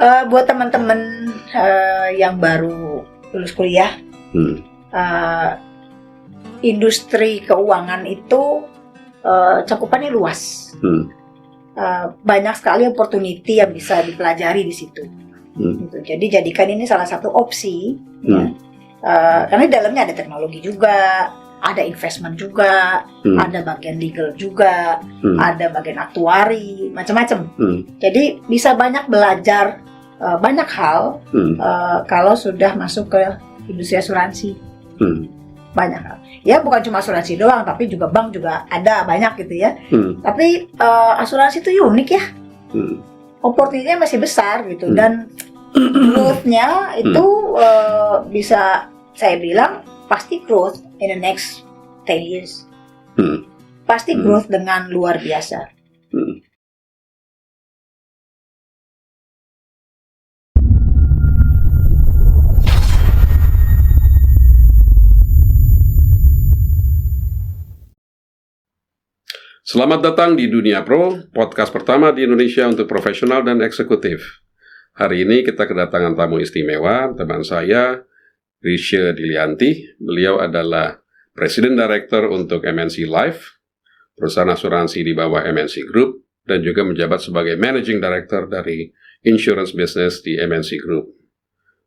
Buat teman-teman yang baru lulus kuliah, industri keuangan itu cakupannya luas. Banyak sekali opportunity yang bisa dipelajari di situ. Gitu. Jadi jadikan ini salah satu opsi, ya. Karena di dalamnya ada teknologi juga, ada investment juga, ada bagian legal juga, ada bagian aktuari, macam-macam. Jadi bisa banyak belajar banyak hal kalau sudah masuk ke industri asuransi. Banyak hal. Ya bukan cuma asuransi doang, tapi juga bank juga ada banyak gitu ya. Tapi asuransi itu unik ya. Opportunity-nya masih besar gitu, dan growth-nya itu bisa saya bilang pasti growth in the next 10 years. Pasti growth dengan luar biasa. Selamat datang di Dunia Pro, podcast pertama di Indonesia untuk profesional dan eksekutif. Hari ini kita kedatangan tamu istimewa, teman saya, Risha Dilianti. Beliau adalah Presiden Director untuk MNC Life, perusahaan asuransi di bawah MNC Group, dan juga menjabat sebagai Managing Director dari Insurance Business di MNC Group.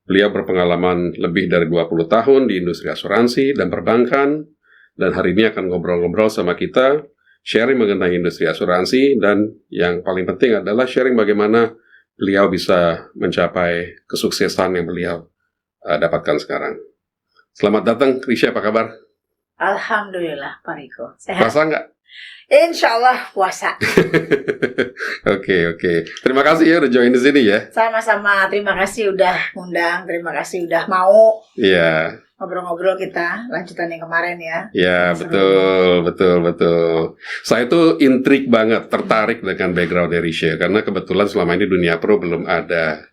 Beliau berpengalaman lebih dari 20 tahun di industri asuransi dan perbankan, dan hari ini akan ngobrol-ngobrol sama kita, sharing mengenai industri asuransi, dan yang paling penting adalah sharing bagaimana beliau bisa mencapai kesuksesan yang beliau dapatkan sekarang. Selamat datang, Risha, apa kabar? Alhamdulillah, Pak Riko. Sehat? Puasa nggak? Insya Allah puasa. Oke. Terima kasih ya udah join di sini ya. Sama-sama, terima kasih udah ngundang, terima kasih udah mau. Iya. Ngobrol-ngobrol kita, lanjutan yang kemarin ya. Ya, betul. Saya tuh intrik banget, tertarik dengan background dari Risha, karena kebetulan selama ini Dunia Pro belum ada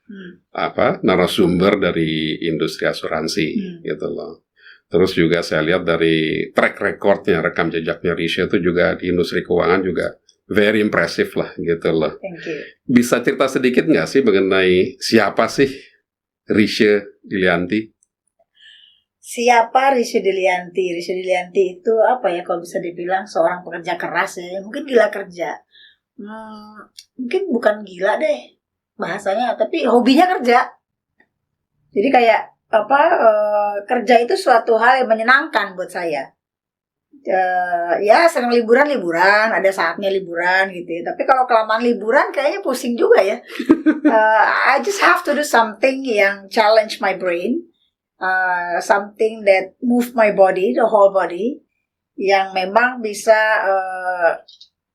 narasumber dari industri asuransi, gitu loh. Terus juga saya lihat dari track recordnya, rekam jejaknya Risha itu juga di industri keuangan juga very impressive lah, gitu loh. Thank you. Bisa cerita sedikit nggak sih mengenai siapa sih Risha Dilianti? Siapa Risha Dilianti? Risha Dilianti itu apa ya, kalau bisa dibilang seorang pekerja keras ya. Mungkin gila kerja. Mungkin bukan gila deh bahasanya, tapi hobinya kerja. Jadi kayak kerja itu suatu hal yang menyenangkan buat saya. Ya senang liburan, ada saatnya liburan gitu ya. Tapi kalau kelamaan liburan kayaknya pusing juga ya. I just have to do something yang challenge my brain. Something that move my body, the whole body, yang memang bisa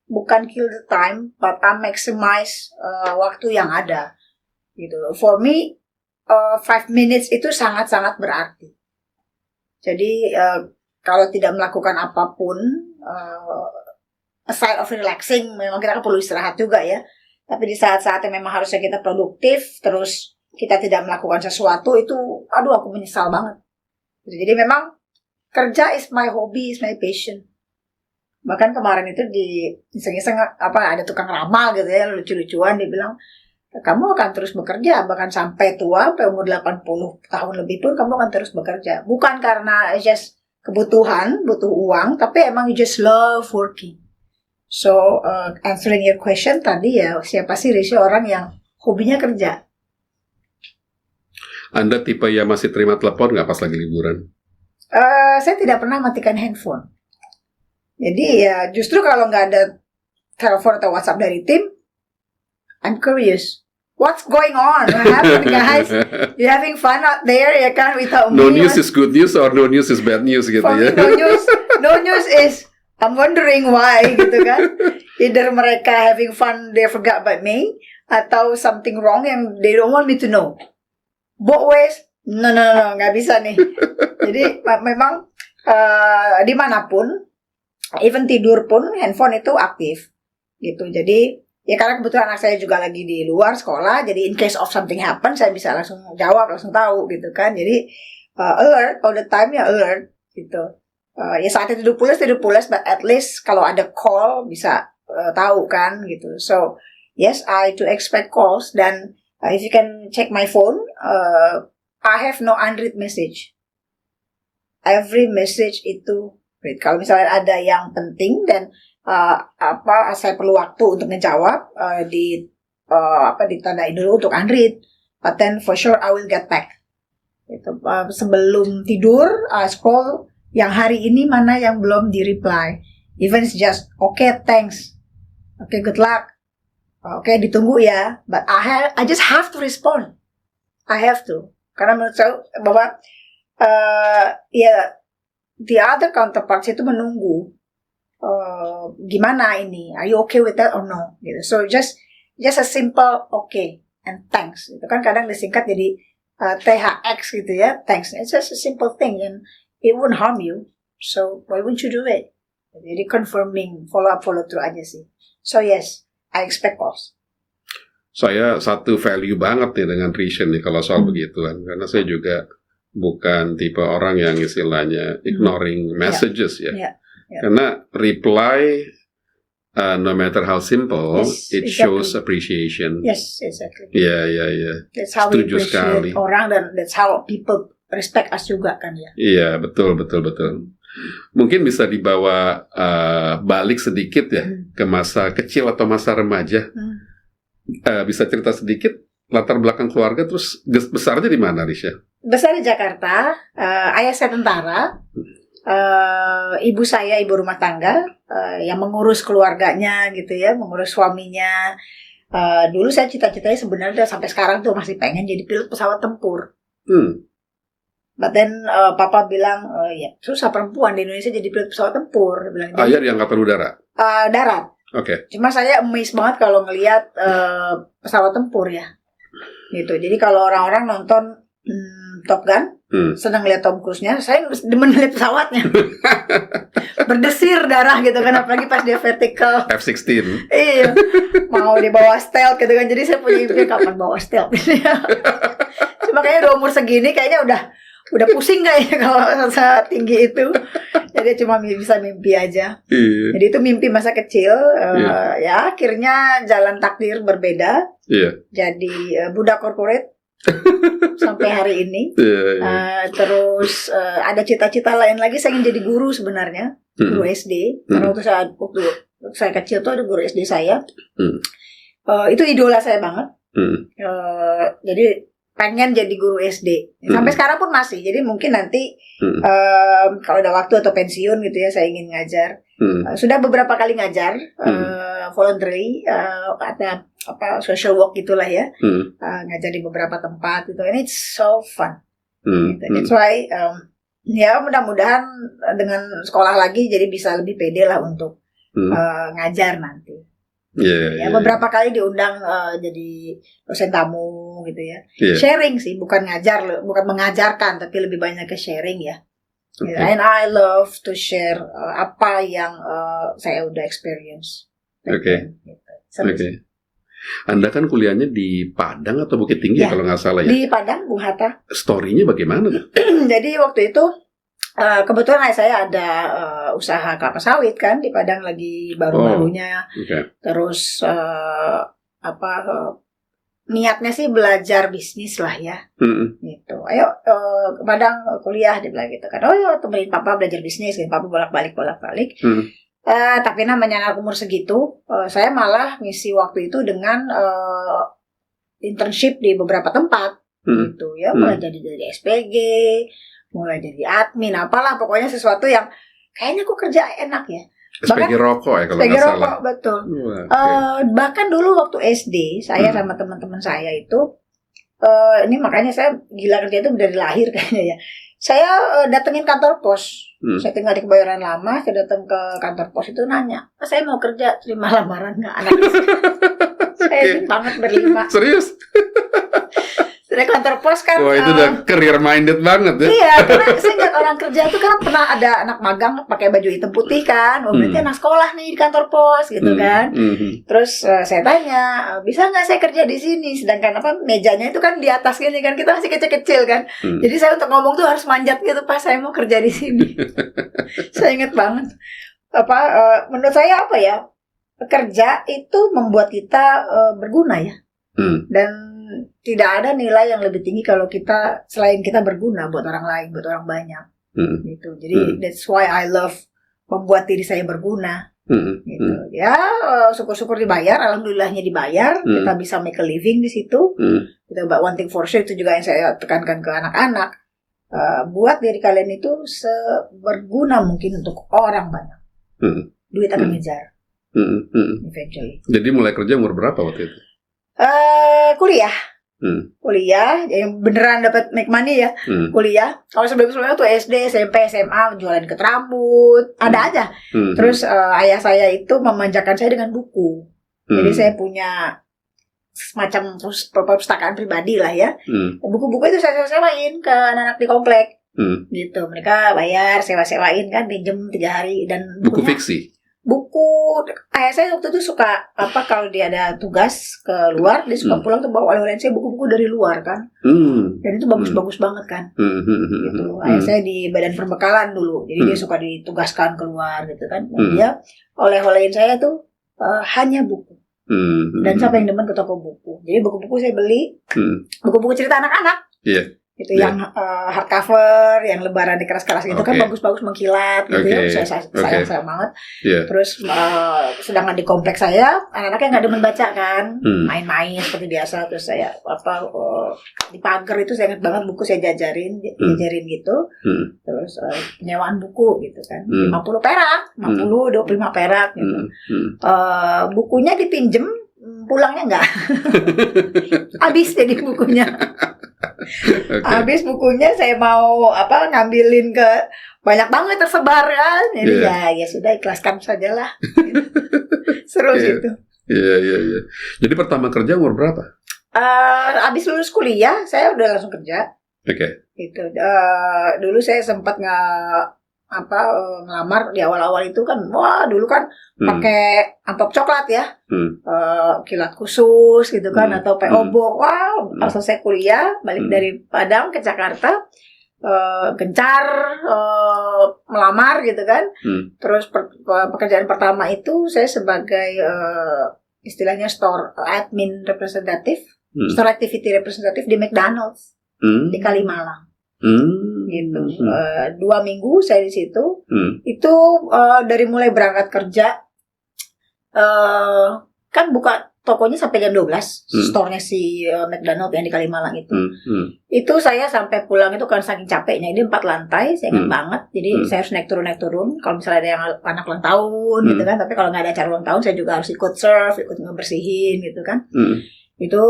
bukan kill the time, but maximize waktu yang ada, gitu. For me, 5 minutes itu sangat-sangat berarti. Jadi kalau tidak melakukan apapun, aside of relaxing, memang kita perlu istirahat juga ya. Tapi di saat-saat yang memang harusnya kita produktif, terus kita tidak melakukan sesuatu itu, aku menyesal banget. Jadi memang kerja is my hobby, is my passion. Bahkan kemarin itu di iseng-iseng ada tukang ramal gitu ya, lucu-lucuan, dia bilang, kamu akan terus bekerja bahkan sampai tua, sampai umur 80 tahun lebih pun kamu akan terus bekerja. Bukan karena just kebutuhan, butuh uang, tapi emang you just love working. So answering your question tadi ya, siapa sih Risha, orang yang hobinya kerja. Anda tipe yang masih terima telepon nggak pas lagi liburan? Saya tidak pernah matikan handphone. Jadi ya justru kalau nggak ada telepon atau WhatsApp dari tim, I'm curious. What's going on? What happened, guys? You having fun out there? Ya kan, without me. No news is good news or no news is bad news gitu ya? No news is I'm wondering why gitu kan. Either mereka having fun, they forgot about me, atau something wrong yang they don't want me to know. Both ways, no, nggak bisa nih. Jadi memang dimanapun, even tidur pun handphone itu aktif, gitu. Jadi ya karena kebetulan anak saya juga lagi di luar sekolah, jadi in case of something happen, saya bisa langsung jawab, langsung tahu, gitu kan. Jadi alert all the time ya, alert, gitu. Ya saatnya tidur pulas, but at least kalau ada call bisa tahu kan, gitu. So yes, I do expect calls, dan If you can check my phone, I have no unread message. Every message itu read. Kalau misalnya ada yang penting dan saya perlu waktu untuk ngejawab, ditandain dulu untuk unread. But then for sure I will get back. Itu sebelum tidur, scroll yang hari ini mana yang belum di reply. Even it's just okay, thanks, okay, good luck. Oke, ditunggu ya. But I just have to respond. I have to. Karena menurut saya bahwa the other counterparts itu menunggu gimana ini. Are you okay with that or no? Gitu. So just a simple okay and thanks. Itu kan kadang disingkat jadi THX gitu ya. Thanks. It's just a simple thing and it won't harm you. So why wouldn't you do it? Jadi confirming, follow through aja sih. So yes, I expect calls. Saya satu value banget nih dengan Risha nih kalau soal begituan, karena saya juga bukan tipe orang yang istilahnya ignoring messages ya. Karena reply, no matter how simple, it shows appreciation. Yes, exactly. Iya. That's how we appreciate orang dan that's how people respect us juga kan ya. Iya, betul. Mungkin bisa dibawa balik sedikit ya ke masa kecil atau masa remaja. Bisa cerita sedikit latar belakang keluarga, terus besarnya di mana, Risha? Besar di Jakarta. Ayah saya tentara, ibu saya ibu rumah tangga yang mengurus keluarganya gitu ya, mengurus suaminya. Dulu saya cita-citanya sebenarnya sampai sekarang tuh masih pengen jadi pilot pesawat tempur. But then papa bilang, ya susah perempuan di Indonesia jadi pilot pesawat tempur. Ayah di Angkatan Udara? Darat. Oke. Cuma saya amazed banget kalau ngelihat pesawat tempur ya. Gitu. Jadi kalau orang-orang nonton Top Gun, senang lihat Tom Cruise-nya, saya demen lihat pesawatnya. Berdesir darah gitu kan, apalagi pas dia vertical. F-16. Iya. Mau dibawa stealth gitu kan. Jadi saya punya impian kapan bawa stealth. Cuma kayaknya udah umur segini kayaknya udah pusing kayaknya kalau tinggi itu. Jadi cuma bisa mimpi aja. Jadi itu mimpi masa kecil. Ya akhirnya jalan takdir berbeda. Jadi budak korporat sampai hari ini. Terus ada cita-cita lain lagi. Saya ingin jadi guru sebenarnya, guru SD. Karena waktu saya kecil tuh ada guru SD saya. Itu idola saya banget. Jadi pengen jadi guru SD. Sampai sekarang pun masih. Jadi mungkin nanti kalau ada waktu atau pensiun gitu ya, saya ingin ngajar. Sudah beberapa kali ngajar voluntary, ada social work gitulah ya. Ngajar di beberapa tempat gitu. And it's so fun. That's why ya mudah-mudahan dengan sekolah lagi jadi bisa lebih pede lah untuk ngajar nanti. Beberapa kali diundang jadi dosen tamu gitu ya. Sharing sih, bukan ngajar, bukan mengajarkan, tapi lebih banyak ke sharing ya. And I love to share apa yang saya udah experience. Oke. Anda kan kuliahnya di Padang atau Bukit Tinggi kalau nggak salah ya? Di Padang, Bung Hatta. Story-nya bagaimana? Jadi waktu itu kebetulan saya ada usaha kelapa sawit kan di Padang lagi baru-barunya. Terus niatnya sih belajar bisnis lah ya. Gitu. Ayo ke Padang kuliah, dia bilang gitu kan. Oh ya, temenin papa belajar bisnis, gitu. Papa bolak-balik. Tapi namanya anak umur segitu, saya malah ngisi waktu itu dengan internship di beberapa tempat gitu ya, mulai jadi SPG, mulai jadi admin, apalah pokoknya sesuatu yang kayaknya kok kerja enak ya. SPG rokok ya kalau nggak salah. SPG rokok, betul. Bahkan dulu waktu SD, saya sama teman-teman saya itu, ini makanya saya gila kerja itu dari lahir kayaknya ya. Saya datengin kantor pos. Saya tinggal di Kebayoran Lama, saya datang ke kantor pos itu nanya, saya mau kerja, terima lamaran nggak anak? Saya ingin banget berlima. Serius? Dari kantor pos kan. Wah, itu udah career minded banget ya. Iya, karena saya ingat orang kerja itu kan pernah ada anak magang pakai baju hitam putih kan. Berarti anak sekolah nih di kantor pos gitu kan. Terus saya tanya, bisa nggak saya kerja di sini? Sedangkan mejanya itu kan di atas gini kan, kita masih kecil-kecil kan. Jadi saya untuk ngomong tuh harus manjat gitu, Pak, saya mau kerja di sini. Saya ingat banget. Menurut saya kerja itu membuat kita berguna ya. Dan tidak ada nilai yang lebih tinggi kalau kita selain kita berguna buat orang lain, buat orang banyak. Gitu. Jadi that's why I love membuat diri saya berguna. Gitu. Ya, syukur-syukur dibayar, alhamdulillahnya dibayar, kita bisa make a living di situ. Gitu. But one thing for sure, itu juga yang saya tekankan ke anak-anak. Buat diri kalian itu seberguna mungkin untuk orang banyak. Duit akan ngejar. Eventually. Jadi mulai kerja umur berapa waktu itu? Kuliah, yang beneran dapat make money ya. Kuliah. Kalau sebelumnya tuh SD, SMP, SMA jualan ikat rambut, ada aja. Terus ayah saya itu memanjakan saya dengan buku. Jadi saya punya semacam perpustakaan pribadi lah ya. Buku-buku itu saya sewain ke anak-anak di komplek. Gitu. Mereka bayar, sewa-sewain kan, pinjem 3 hari dan buku fiksi. Buku ayah saya waktu itu suka kalau dia ada tugas ke luar, dia suka pulang tuh bawa oleh-oleh saya buku-buku dari luar kan. Dan itu bagus-bagus banget kan. Gitu. Ayah saya di badan perbekalan dulu, jadi dia suka ditugaskan keluar gitu kan. Dan dia oleh-olehin saya tuh hanya buku. Dan siapa yang demen ke toko buku. Jadi buku-buku saya beli, buku-buku cerita anak-anak. Itu yang hardcover, yang lebaran dikeras-keras gitu kan, bagus-bagus mengkilat gitu ya. Saya sayang banget. Terus sedangkan di kompleks saya anak-anaknya nggak demen baca kan, main-main seperti biasa. Terus saya di pagar itu saya ingat banget buku saya jajarin gitu. Terus penyewaan buku gitu kan, 50 perak, 25 perak gitu. Bukunya dipinjem, pulangnya enggak. Habis jadi bukunya. Habis bukunya saya mau ngambilin ke banyak banget tersebar kan. Jadi ya sudah ikhlaskan sajalah. Seru gitu. Iya. Jadi pertama kerja umur berapa? Habis lulus kuliah saya udah langsung kerja. Gitu. Dulu saya sempat ngelamar di awal-awal itu kan, dulu kan pakai amplop coklat ya, kilat khusus gitu kan, atau PO Box. Pas selesai kuliah balik dari Padang ke Jakarta, gencar melamar gitu kan. Terus pekerjaan pertama itu saya sebagai istilahnya store admin representatif, store activity representatif di McDonald's di Kalimalang. Gitu. 2 minggu saya di situ. Itu dari mulai berangkat kerja, kan buka tokonya sampai jam 12, store-nya si McDonald yang di Kalimalang itu. Itu saya sampai pulang itu kan saking capeknya. Ini 4 lantai, saya ingat banget. Jadi saya harus naik turun. Kalau misalnya ada yang anak ulang tahun gitu kan, tapi kalau nggak ada acara ulang tahun saya juga harus ikut serve, ikut ngebersihin gitu kan. Itu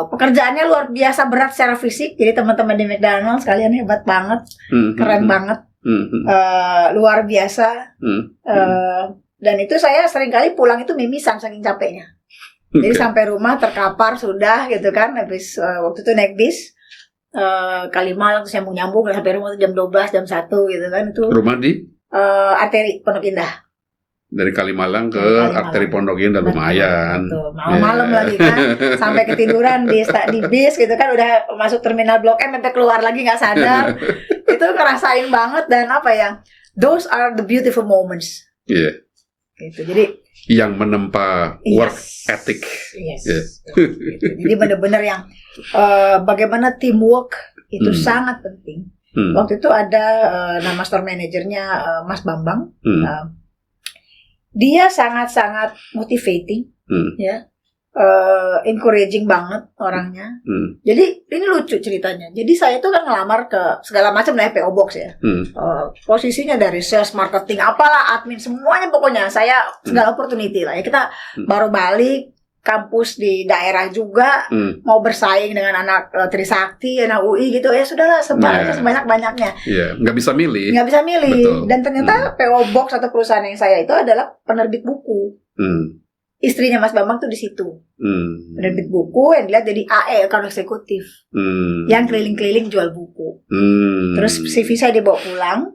pekerjaannya luar biasa berat secara fisik. Jadi teman-teman di McDonald's kalian hebat banget, keren banget, luar biasa. Dan itu saya seringkali pulang itu mimisan saking capeknya. Jadi sampai rumah terkapar sudah gitu kan. Habis waktu itu naik bis Kalimalang, terus saya mau nyambung sampai rumah jam 12, jam 1 gitu kan. Itu rumah di Arteri Pondok Indah. Dari Kalimalang ke Arteri Pondok Indah lumayan. Malam-malam lagi kan, sampai ketiduran di bis gitu kan, udah masuk terminal Blok M sampai keluar lagi nggak sadar. Itu ngerasain banget. Dan those are the beautiful moments. Gitu. Jadi yang menempa work ethic. Gitu. Jadi benar-benar yang bagaimana teamwork itu sangat penting. Waktu itu ada nama store manajernya Mas Bambang. Dia sangat-sangat motivating, ya, encouraging banget orangnya. Jadi ini lucu ceritanya. Jadi saya itu kan ngelamar ke segala macam lah, PO Box ya. Posisinya dari sales, marketing, apalah, admin, semuanya pokoknya. Saya segala opportunity lah. Ya kita baru balik kampus di daerah juga, mau bersaing dengan anak Trisakti, anak UI gitu, ya sudahlah sebanyak-banyaknya. Nggak bisa milih. Betul. Dan ternyata PO Box atau perusahaan yang saya itu adalah penerbit buku. Istrinya Mas Bambang tuh di situ. Penerbit buku yang dilihat jadi AE, account eksekutif, yang keliling-keliling jual buku. Terus CV saya dibawa pulang.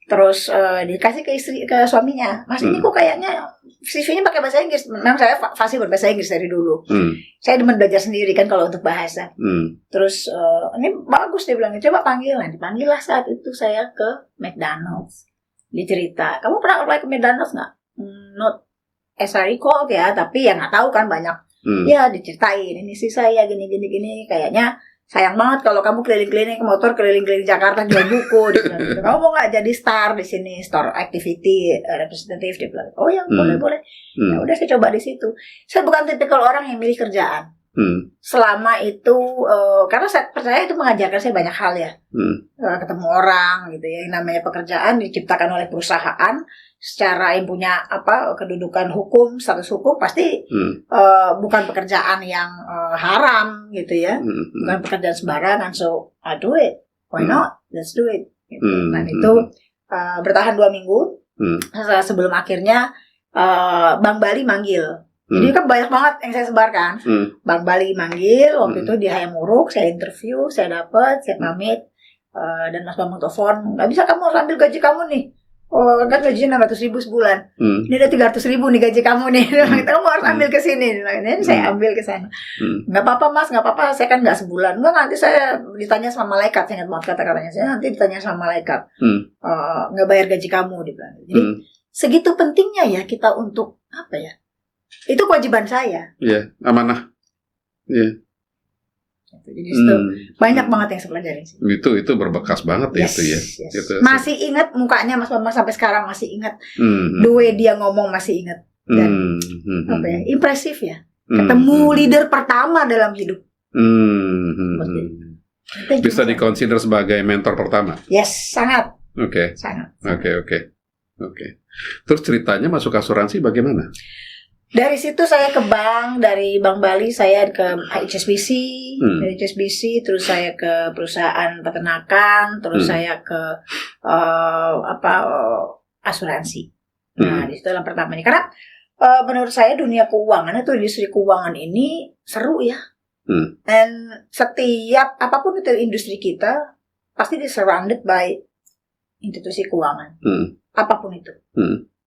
Terus dikasih ke suaminya. Mas, ini kok kayaknya CV-nya pakai bahasa Inggris. Memang saya fasih berbahasa Inggris dari dulu. Saya demen belajar sendiri kan kalau untuk bahasa. Terus ini bagus, dia bilang, coba panggilan. Dipanggil lah saat itu saya ke McDonald's. Dia cerita, kamu pernah apply ke McDonald's nggak? Not as I recall ya, tapi ya nggak tahu kan, banyak Ya diceritain, ini sih saya gini, kayaknya sayang banget kalau kamu keliling-keliling motor, keliling-keliling Jakarta jual buku. Dia bilang gitu. Kamu mau nggak jadi star di sini, store activity representative? Dia bilang, oh ya boleh. Ya udah saya coba di situ. Saya bukan tipikal orang yang milih kerjaan. Selama itu, karena saya percaya itu mengajarkan saya banyak hal ya. Ketemu orang gitu ya, yang namanya pekerjaan diciptakan oleh perusahaan. Secara yang punya kedudukan hukum, status hukum pasti bukan pekerjaan yang haram gitu ya, bukan pekerjaan sembarangan. So I do it, why not? Let's do it. Gitu. Dan itu bertahan 2 minggu. Sebelum akhirnya Bank Bali manggil. Jadi kan banyak banget yang saya sebarkan. Bank Bali manggil waktu itu di Hayam Wuruk, saya interview, saya dapat, saya pamit, dan Mas Bambang telepon, nggak bisa kamu harus ambil gaji kamu nih. Oh, kan gajinya 600.000 sebulan. Ini ada 300.000 nih gaji kamu nih. Kamu harus ambil ke sini. Ini saya ambil ke sana. Nggak apa-apa Mas, nggak apa-apa. Saya kan nggak sebulan. Nggak, nanti saya ditanya sama malaikat. Saya ingat banget kata-katanya. Saya nanti ditanya sama malaikat. Nggak bayar gaji kamu, dibilang. Jadi segitu pentingnya ya kita untuk apa ya? Itu kewajiban saya. Iya, amanah. Iya. Jadi itu banyak banget yang saya pelajari sih. Itu berbekas banget ya itu ya. Yes. Gitu. Masih ingat mukanya Mas Bambang sampai sekarang, masih ingat the way dia ngomong, masih ingat. Dan impresif ya. Ketemu leader pertama dalam hidup. Bisa dikonsider sebagai mentor pertama. Yes, sangat. Oke. Sangat. Oke. Terus ceritanya masuk asuransi bagaimana? Dari situ saya ke bank, dari Bank Bali saya ke HSBC, dari HSBC terus saya ke perusahaan peternakan, terus saya ke asuransi. Nah, di situ yang pertama ini karena menurut saya dunia keuangan itu, industri keuangan ini seru ya. Dan setiap apapun itu industri kita pasti di surrounded by institusi keuangan. Apapun itu.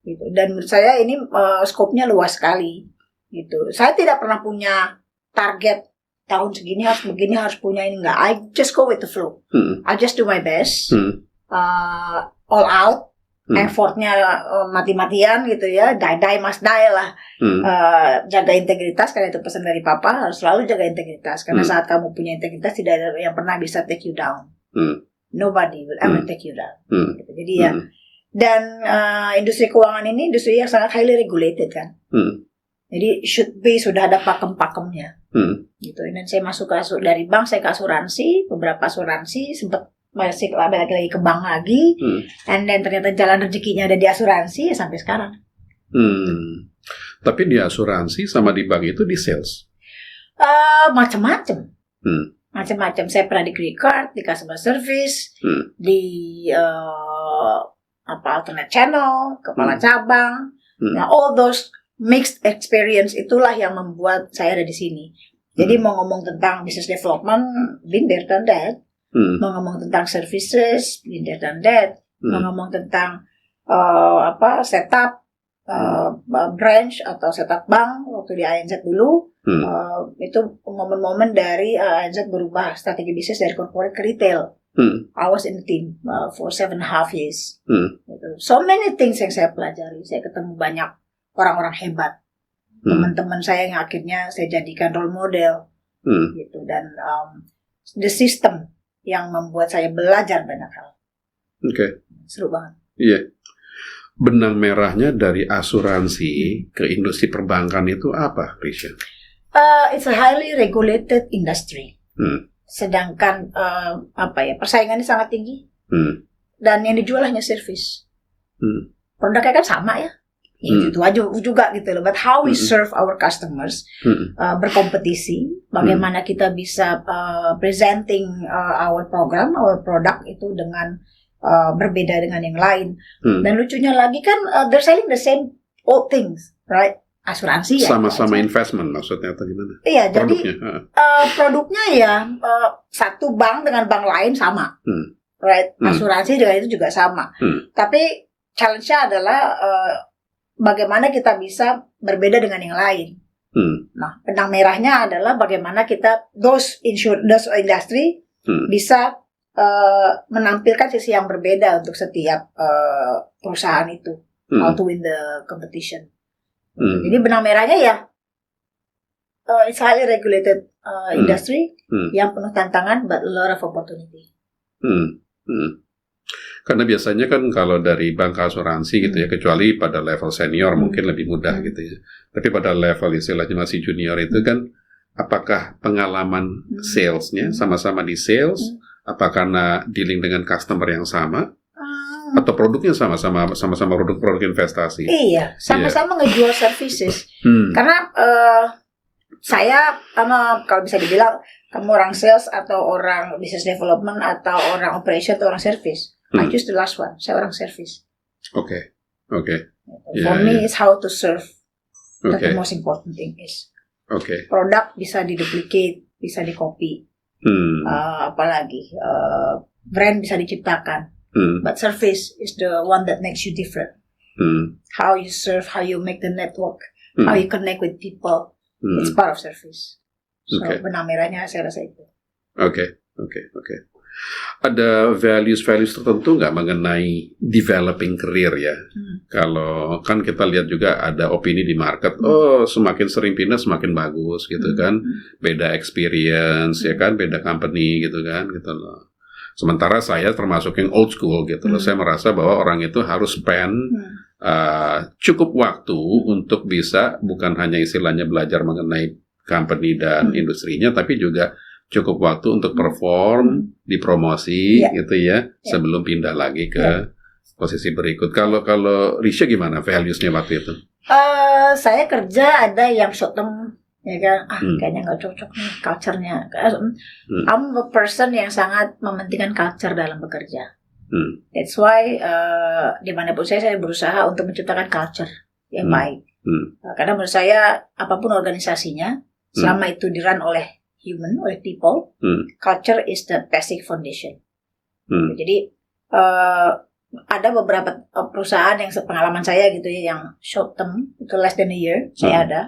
Gitu. Dan menurut saya ini skopnya luas sekali gitu. Saya tidak pernah punya target tahun segini harus begini, harus punya ini, enggak. I just go with the flow. I just do my best, all out, effortnya mati-matian gitu ya, die must die lah. Jaga integritas, karena itu pesan dari Papa, harus selalu jaga integritas, karena saat kamu punya integritas tidak ada yang pernah bisa take you down. Nobody will ever take you down. Gitu. Jadi ya. Dan industri keuangan ini industri yang sangat highly regulated kan. Jadi sudah ada pakem-pakemnya. Gitu. Dan saya masuk dari bank, saya ke asuransi, beberapa asuransi, sempat masih balik lagi ke bank lagi. And then ternyata jalan rezekinya ada di asuransi ya sampai sekarang. Tapi di asuransi sama di bank itu di sales? Macam-macam. Macam-macam. Saya pernah di credit card, di customer service, di alternate channel, kepala cabang. Nah, all those mixed experience itulah yang membuat saya ada di sini. Jadi mau ngomong tentang business development, been there done that. Mau ngomong tentang services, been there done that. Mau ngomong tentang setup branch atau setup bank waktu di ANZ dulu. Itu momen-momen dari ANZ berubah strategi bisnis dari corporate ke retail. I was in the team for 7.5 years. So many things yang saya pelajari. Saya ketemu banyak orang-orang hebat, teman-teman saya yang akhirnya saya jadikan role model, gitu. Dan the system yang membuat saya belajar banyak hal. Seru banget. Iya. Benang merahnya dari asuransi ke industri perbankan itu apa, Risha? It's a highly regulated industry. Sedangkan persaingannya sangat tinggi, dan yang dijual hanya service. Produknya kan sama ya, itu aja juga gitu loh. But how we serve our customers, berkompetisi, bagaimana kita bisa presenting our program, our product itu dengan berbeda dengan yang lain. Dan lucunya lagi kan they're selling the same old things, right? Asuransi ya. Sama-sama investment maksudnya atau gimana? Iya, produknya. Jadi produknya ya satu bank dengan bank lain sama, right? Asuransi dengan itu juga sama. Tapi challenge-nya adalah bagaimana kita bisa berbeda dengan yang lain. Nah, benang merahnya adalah bagaimana kita those industry bisa menampilkan sisi yang berbeda untuk setiap perusahaan itu, how to win the competition. Jadi benang merahnya ya it's highly regulated industry yang penuh tantangan, but a lot of opportunity. Karena biasanya kan kalau dari bank asuransi gitu ya, kecuali pada level senior mungkin lebih mudah gitu ya. Tapi pada level istilahnya masih junior itu kan, apakah pengalaman salesnya sama-sama di sales, apa karena dealing dengan customer yang sama, atau produknya sama-sama produk investasi? Iya, sama-sama ngejual services. Karena saya kalau bisa dibilang kamu orang sales atau orang business development atau orang operation atau orang service. I choose the last one. Saya orang service. Okay. For me, it's how to serve. That the most important thing is. Produk bisa diduplicate, bisa di-copy. Apalagi brand bisa diciptakan. But service is the one that makes you different. How you serve, how you make the network, how you connect with people. It's part of service. So benang merahnya saya rasa itu. Oke. Ada values tertentu nggak mengenai developing career ya? Kalau kan kita lihat juga ada opini di market, semakin sering pindah semakin bagus gitu kan, beda experience ya kan, beda company gitu kan, gitu loh. Sementara saya termasuk yang old school gitu loh, saya merasa bahwa orang itu harus spend cukup waktu untuk bisa bukan hanya istilahnya belajar mengenai company dan industrinya, tapi juga cukup waktu untuk perform di promosi gitu ya, sebelum pindah lagi ke posisi berikut. Kalau Risha gimana values-nya waktu itu? Saya kerja ada yang short term ya kan, kayaknya nggak cocok nih culture-nya. I'm a person yang sangat mementingkan culture dalam bekerja. That's why dimanapun saya berusaha untuk menciptakan culture yang baik. Karena menurut saya apapun organisasinya, selama itu di-run oleh human, oleh people, culture is the basic foundation. Jadi ada beberapa perusahaan yang pengalaman saya gitu ya, yang short term itu less than a year saya ada,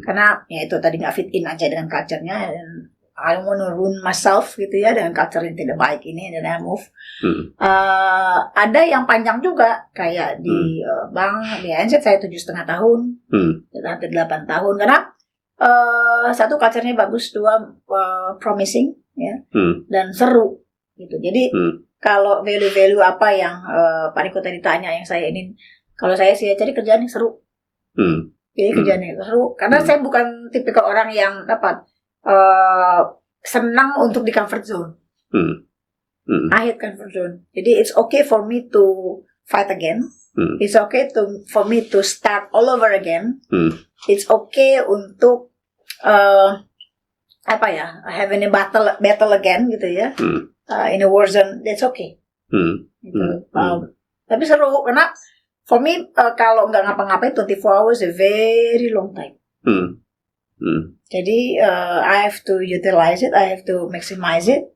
karena ya itu tadi nggak fit in aja dengan culture-nya, dan I don't want to ruin myself gitu ya dengan culture yang tidak baik ini, dan I move. Ada yang panjang juga kayak di bank di ANZ saya 7,5 tahun, hampir 8 tahun, karena satu culture-nya bagus, dua promising ya, dan seru gitu. Jadi kalau value-value apa yang Pak Niko tadi tanya, yang saya ini, kalau saya sih cari kerjaan yang seru. Jadi kerjaan yang seru, karena saya bukan tipikal orang yang senang untuk di comfort zone. I hate comfort zone. Jadi it's okay for me to fight again. It's okay for me to start all over again. It's okay untuk having a battle again gitu ya. In a war zone, that's okay. Gitu. Tapi seru karena for me kalau nggak ngapa-ngapain 24 hours a very long time. Jadi I have to utilize it, I have to maximize it,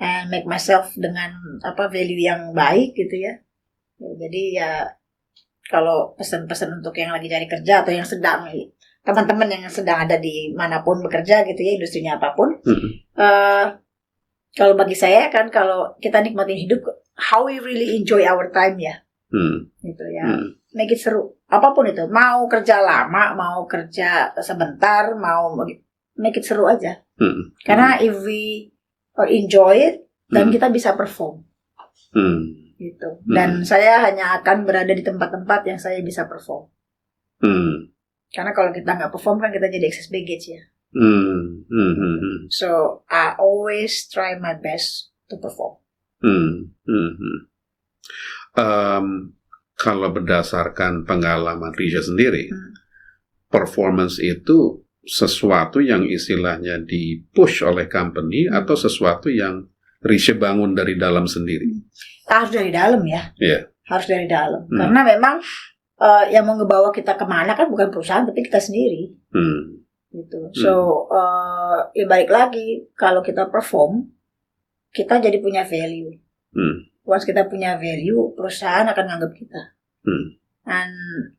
and make myself dengan value yang baik gitu ya. Jadi ya kalau pesan-pesan untuk yang lagi cari kerja atau yang sedang, teman-teman yang sedang ada di manapun bekerja gitu ya, industrinya apapun, kalau bagi saya kan, kalau kita nikmatin hidup, how we really enjoy our time ya, gitu ya, make it seru, apapun itu, mau kerja lama, mau kerja sebentar, mau make it seru aja, karena if we enjoy it, dan kita bisa perform. Gitu. Dan saya hanya akan berada di tempat-tempat yang saya bisa perform. Karena kalau kita nggak perform kan kita jadi excess baggage ya. So I always try my best to perform. Kalau berdasarkan pengalaman Risha sendiri, performance itu sesuatu yang istilahnya di-push oleh company atau sesuatu yang Risha bangun dari dalam sendiri? Harus dari dalam ya. Harus dari dalam. Karena memang yang mau ngebawa kita kemana kan bukan perusahaan, tapi kita sendiri. Gitu. So ya balik lagi, kalau kita perform, kita jadi punya value. Once kita punya value, perusahaan akan nganggap kita. And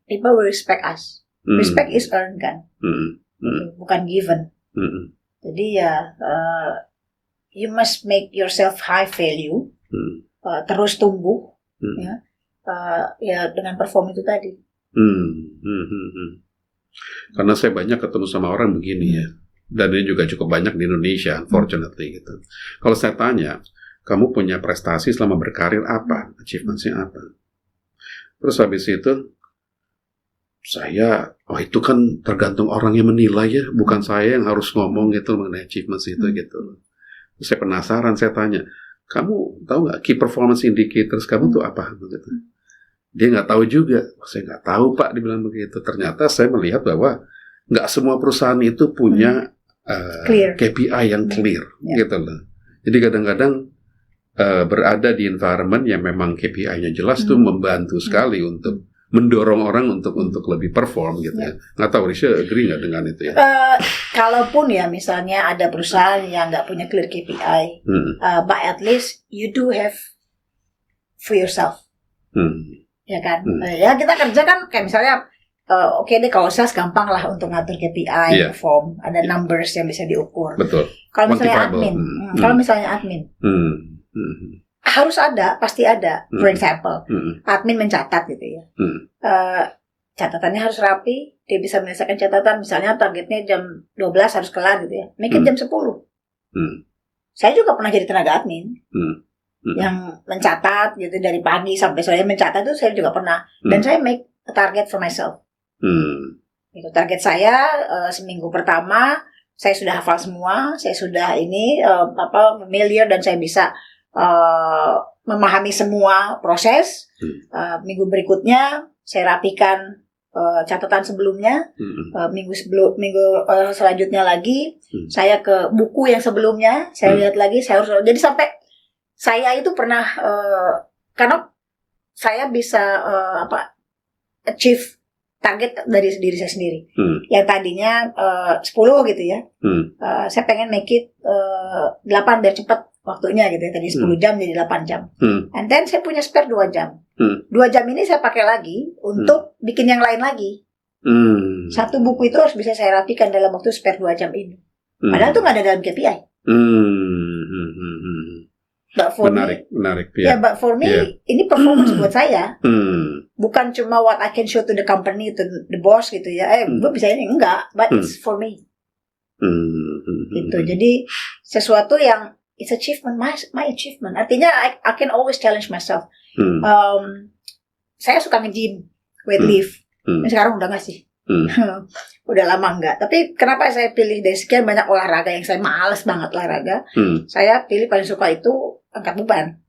people will respect us. Respect is earned kan, bukan given. Jadi ya you must make yourself high value, terus tumbuh, ya dengan perform itu tadi. Karena saya banyak ketemu sama orang begini ya, Dan ini juga cukup banyak di Indonesia, unfortunately gitu. Kalau saya tanya, kamu punya prestasi selama berkarir apa? Achievement-nya apa? Terus habis itu, itu kan tergantung orang yang menilai ya, bukan saya yang harus ngomong gitu mengenai achievement itu gitu. Terus saya penasaran, saya tanya, kamu tahu nggak key performance indicators kamu tuh apa? Gitu. Dia nggak tahu juga. Saya nggak tahu Pak, dibilang begitu. Ternyata saya melihat bahwa nggak semua perusahaan itu punya KPI yang clear, gitu loh. Jadi kadang-kadang berada di environment yang memang KPI-nya jelas tuh membantu sekali untuk mendorong orang untuk lebih perform gitu ya. Nggak tahu, Risha agree nggak dengan itu ya? Kalaupun ya misalnya ada perusahaan yang nggak punya clear KPI, but at least you do have for yourself, ya kan? Ya kita kerja kan kayak misalnya, oke deh kalau sales gampang lah untuk ngatur KPI, perform, ada numbers yang bisa diukur. Betul. Kalau misalnya admin, harus ada, pasti ada. For example, admin mencatat gitu ya. Catatannya harus rapi, dia bisa menyelesaikan catatan. Misalnya targetnya jam 12 harus kelar gitu ya. Make it jam 10. Saya juga pernah jadi tenaga admin. Yang mencatat gitu dari pagi sampai sore mencatat itu saya juga pernah. Dan saya make a target for myself. Itu target saya seminggu pertama saya sudah hafal semua, saya sudah familiar dan saya bisa memahami semua proses. Minggu berikutnya saya rapikan catatan sebelumnya. Minggu selanjutnya lagi saya ke buku yang sebelumnya, saya lihat lagi, saya harus jadi sampai saya itu pernah karena saya bisa achieve target dari diri saya sendiri. Yang tadinya 10 gitu ya. Saya pengen make it 8 biar cepat waktunya gitu ya. Tadi 10 jam jadi 8 jam. And then saya punya spare 2 jam. 2 jam ini saya pakai lagi untuk bikin yang lain lagi. Satu buku itu harus bisa saya rapikan dalam waktu spare 2 jam ini. Padahal itu nggak ada dalam KPI. Menarik. Ya, but for me, ini performance buat saya. Bukan cuma what I can show to the company, to the boss gitu ya. Gue bisa ini, enggak. But it's for me. Gitu. Jadi, sesuatu yang it's achievement, my achievement. Artinya, I can always challenge myself. Saya suka nge-gym, weight lift. Sekarang udah nggak sih? Udah lama enggak. Tapi kenapa saya pilih dari sekian banyak olahraga yang saya males banget olahraga, saya pilih paling suka itu angkat beban.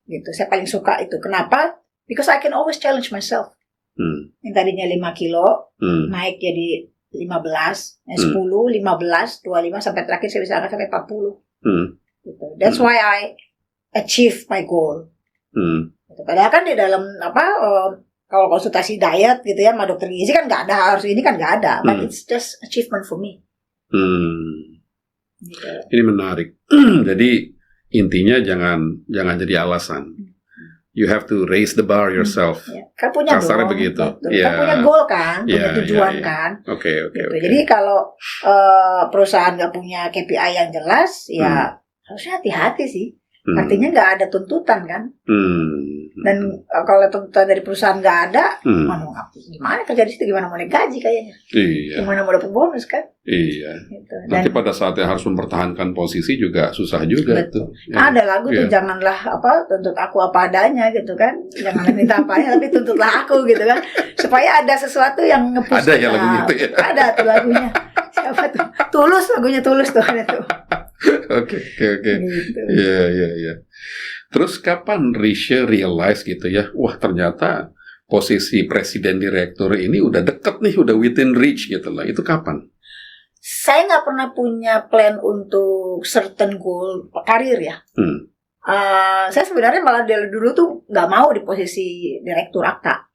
Gitu. Saya paling suka itu. Kenapa? Because I can always challenge myself. Yang tadinya 5 kilo naik jadi 15, 10, 15, 25 sampai terakhir saya bisa angkat sampai 40. Gitu. That's why I achieve my goal. Gitu. Padahal kan di dalam kalau konsultasi diet gitu ya sama dokter gizi kan nggak ada, harus ini kan nggak ada, but it's just achievement for me. Gitu. Ini menarik. Jadi intinya jangan jadi alasan. You have to raise the bar yourself. Kan punya kasarnya begitu. Kan punya goal kan, punya tujuan kan. Oke. Jadi kalau perusahaan nggak punya KPI yang jelas, ya harusnya hati-hati sih. Artinya nggak ada tuntutan kan. Dan kalau tuntutan dari perusahaan nggak ada, gimana kerja di situ, gimana mau naik gaji kayaknya, gimana mau dapat bonus kan? Iya. Gitu. Nanti pada saatnya harus mempertahankan posisi juga susah juga tuh. Ya. Ada lagu tuh, janganlah tuntut aku apa adanya gitu kan, janganlah minta apanya tapi tuntutlah aku gitu kan, supaya ada sesuatu yang nge-push. Ada ya lagunya itu ya? Ada tuh lagunya. Siapa tuh? Tulus, lagunya Tulus tuh ada tuh. Oke. Iya. Terus kapan Risha realize gitu ya, wah ternyata posisi presiden direktur ini udah deket nih, udah within reach gitu lah. Itu kapan? Saya nggak pernah punya plan untuk certain goal karir ya. Saya sebenarnya malah dari dulu tuh nggak mau di posisi direktur akta.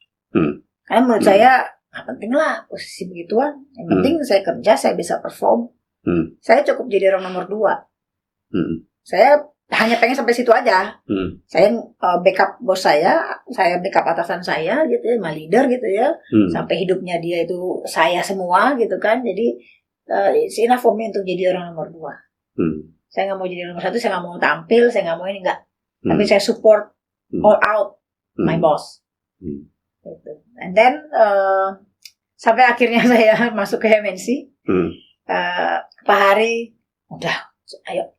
Karena menurut saya nggak penting lah posisi begituan. Yang penting saya kerja, saya bisa perform. Saya cukup jadi orang nomor 2. Saya hanya pengen sampai situ aja. Saya backup bos saya backup atasan saya gitu ya, sama leader gitu ya. Sampai hidupnya dia itu saya semua gitu kan. Jadi it's enough for me untuk jadi orang nomor 2. Saya nggak mau jadi nomor 1, saya nggak mau tampil, saya nggak mau ini enggak. Tapi saya support all out my boss. Gitu. And then sampai akhirnya saya masuk ke MNC. Pak Hari, udah, ayo.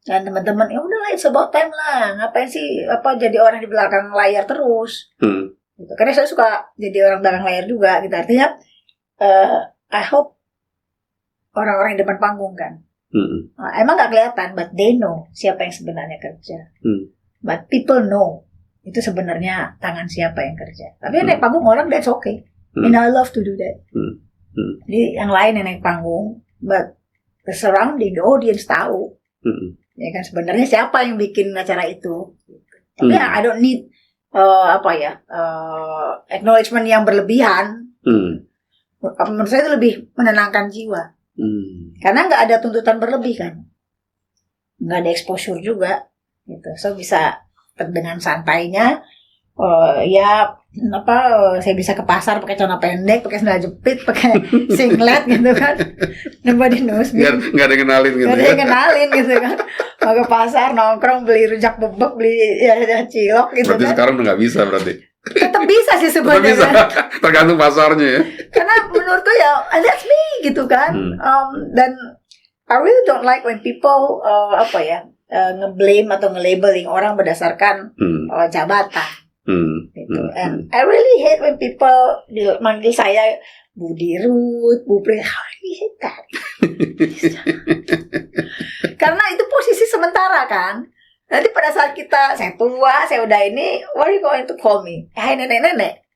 Dan teman-teman, ya udahlah, it's about time lah. Ngapain sih jadi orang di belakang layar terus? Gitu. Karena saya suka jadi orang belakang layar juga. Gitu. Artinya, I hope orang-orang di depan panggung kan. Emang nggak kelihatan, but they know siapa yang sebenarnya kerja. But people know itu sebenarnya tangan siapa yang kerja. Tapi naik panggung orang, that's okay. And I love to do that. Jadi yang lain yang naik panggung, but the surrounding, the audience tahu. Ya kan sebenarnya siapa yang bikin acara itu. Tapi I don't need acknowledgement yang berlebihan. Menurut saya itu lebih menenangkan jiwa. Karena nggak ada tuntutan berlebih kan, nggak ada exposure juga, gitu. So bisa dengan santainya, saya bisa ke pasar pakai celana pendek, pakai sandal jepit, pakai singlet gitu kan. Nobody knows me. Nggak ada yang kenalin gitu. Nggak ada yang kenalin gitu kan. Mau ke pasar nongkrong beli rujak bebek, beli cilok gitu. Berarti kan. Sekarang udah nggak bisa berarti. Tetap bisa sih sebenarnya. Tetap bisa. Tergantung pasarnya ya. Karena menurutku ya that's me gitu kan. Dan I really don't like when people nge-blame atau nge-labeling orang berdasarkan jabatan. Gitu. And I really hate when people manggil saya Bu Dirut, Bu Pri. I really hate that. Karena itu posisi sementara kan. Nanti pada saat saya tua, saya udah ini, what are you going to call me? Hai nenek-nenek.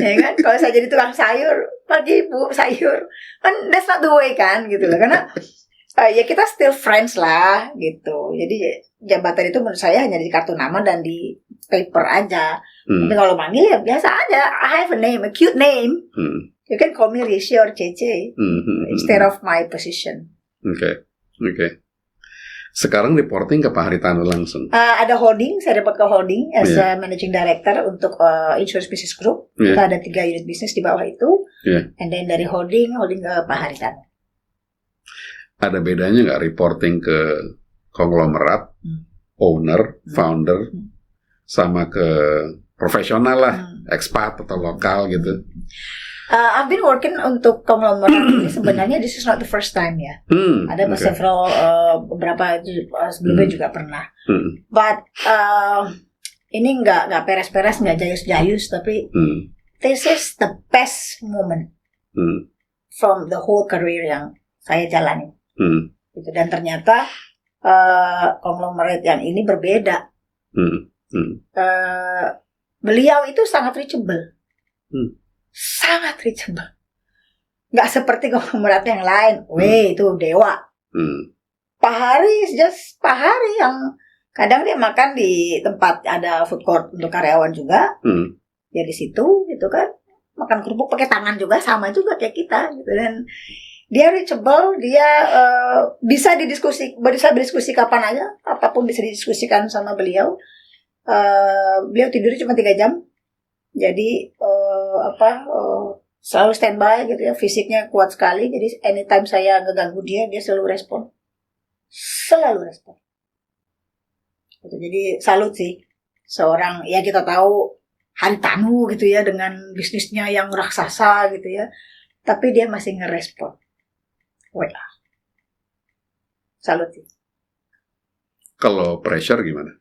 Ya kan? Kalau saya jadi tukang sayur, pagi Bu sayur. Kan that's not the way kan gitu loh. Karena ya kita still friends lah gitu. Jadi jabatan itu menurut saya hanya di kartu nama dan di paper aja. Tapi kalau manggil ya biasa aja. I have a name, a cute name. You can call me Rishi or Cece instead of my position. Okay. Sekarang reporting ke Pak Haritanu langsung. Ada holding, saya dapat ke holding as a managing director untuk insurance business group. Kita ada 3 unit bisnis di bawah itu. And then dari holding ke Pak Haritanu. Ada bedanya nggak reporting ke konglomerat, owner, founder, sama ke profesional lah, expat atau lokal gitu? I've been working untuk konglomerat ini sebenarnya this is not the first time ya. Ada several beberapa sebelumnya juga pernah. But ini nggak peres-peres, nggak jayus-jayus, tapi this is the best moment from the whole career yang saya jalani. Gitu. Dan ternyata konglomerat yang ini berbeda. Beliau itu sangat reachable. Sangat reachable. Nggak seperti konglomerat yang lain. Itu dewa. Pak Hari is just Pak Hari yang kadang dia makan di tempat ada food court untuk karyawan juga. Ya di situ gitu kan. Makan kerupuk pakai tangan juga, sama juga kayak kita gitu. Dan dia reachable, dia bisa berdiskusi kapan aja, apapun bisa didiskusikan sama beliau. Beliau tidur cuma 3 jam. Jadi selalu standby gitu ya, fisiknya kuat sekali. Jadi anytime saya ngeganggu dia selalu respon. Gitu. Jadi salut sih seorang, ya kita tahu Haritanu gitu ya dengan bisnisnya yang raksasa gitu ya, tapi dia masih ngerespon. Salut sih. Kalau pressure gimana?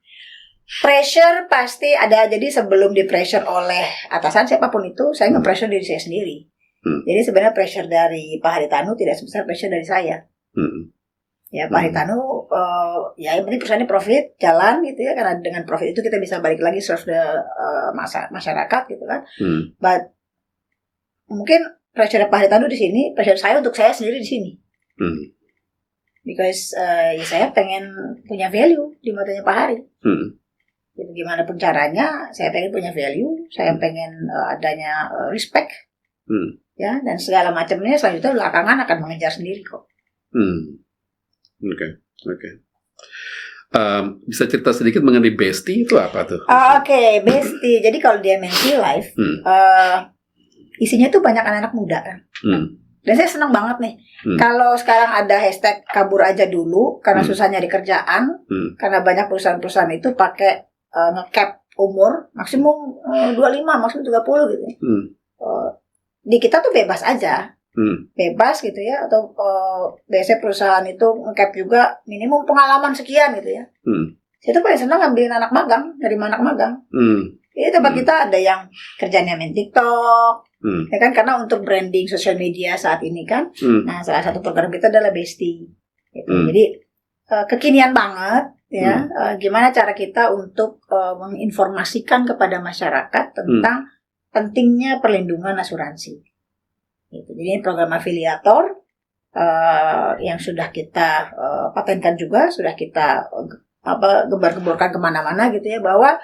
Pressure pasti ada. Jadi sebelum di pressure oleh atasan siapapun itu, saya nge-pressure diri saya sendiri. Jadi sebenarnya pressure dari Pak Haritanu tidak sebesar pressure dari saya. Ya Pak Haritanu, ya yang penting perusahaannya profit, jalan gitu ya. Karena dengan profit itu kita bisa balik lagi serve the masyarakat gitu kan. But mungkin pressure Pak Haritanu di sini, pressure saya untuk saya sendiri di sini. Because ya saya pengen punya value di matanya Pak Hari. Gitu, gimana pun caranya, saya pengen punya value, saya pengen adanya respect, ya, dan segala macamnya selanjutnya belakangan akan mengejar sendiri kok. Oke. Bisa cerita sedikit mengenai Bestie itu apa tuh? Oke, Bestie. Jadi kalau di MNC Live, isinya tuh banyak anak-anak muda kan. Dan saya senang banget nih. Kalau sekarang ada hashtag kabur aja dulu karena susah nyari kerjaan, karena banyak perusahaan-perusahaan itu pakai nge-cap umur maksimum 25, maksimum 30 gitu. Di kita tuh bebas aja. bebas gitu ya, atau biasanya perusahaan itu nge-cap juga minimum pengalaman sekian gitu ya. Saya tuh paling senang ngambilin anak magang, dari anak magang. Jadi tempat kita ada yang kerjanya main TikTok, ya kan, karena untuk branding sosial media saat ini kan. Nah, salah satu program kita adalah Bestie. Gitu. Jadi kekinian banget ya. Gimana cara kita untuk menginformasikan kepada masyarakat tentang pentingnya perlindungan asuransi. Gitu. Jadi ini program afiliator yang sudah kita patenkan juga, sudah kita gembar-gemborkan kemana-mana gitu ya, bahwa